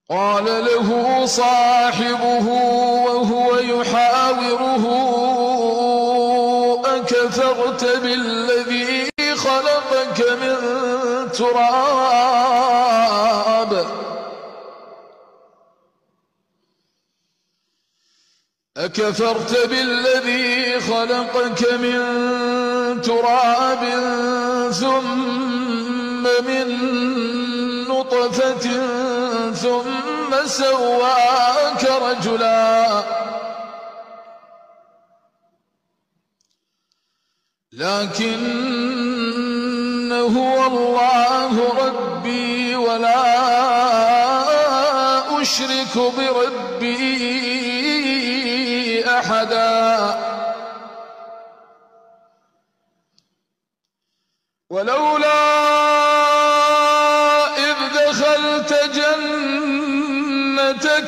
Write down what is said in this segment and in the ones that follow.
قال له صاحبه وهو يحاوره: أكفرت بالذي خلقك من تراب أكفرت بالذي خلقك من تراب ثم من نطفة ثم سواك رجلا لكن هو الله ربي ولا أشرك بربي أحدا ولولا إذ دخلت جنتك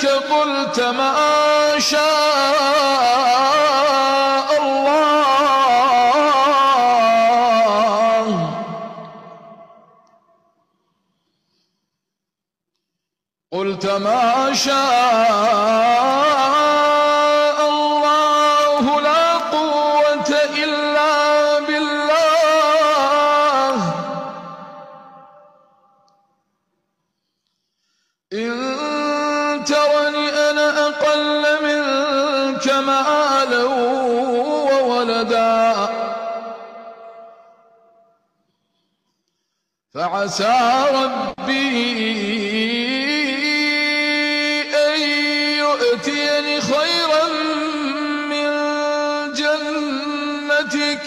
قلت ما شاء الله قلت ما شاء الله لا قوة إلا بالله إن ترني أنا أقل منك مالا وولدا فعسى ربي يؤتيني خيرا من جنتك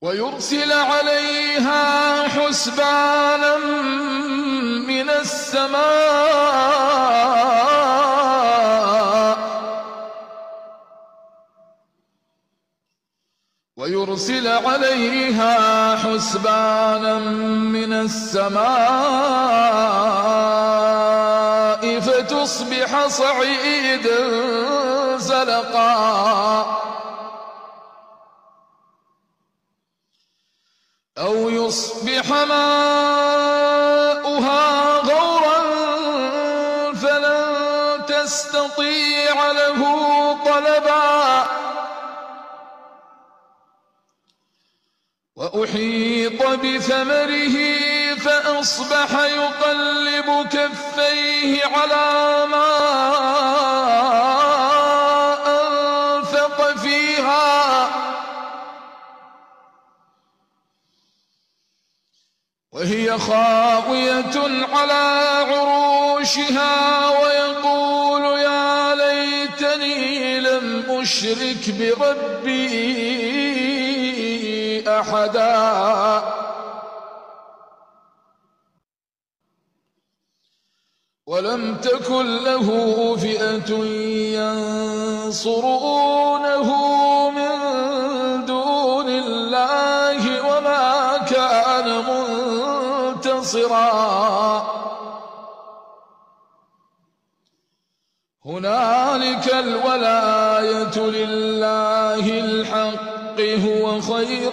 ويرسل عليها حسبانا من السماء ويرسل عليها حسبانا من السماء فتصبح صعيدا زلقا أو يصبح ماؤها غورا فلن تستطيع له طلبا وأحيط بثمره فأصبح يقلب كفيه على ما أنفق فيها وهي خاوية على عروشها ويقول يا ليتني لم أشرك بربي أحدا ولم تكن له فئة ينصرونه من دون الله وما كان منتصرا هنالك الولاية لله الحق هو خير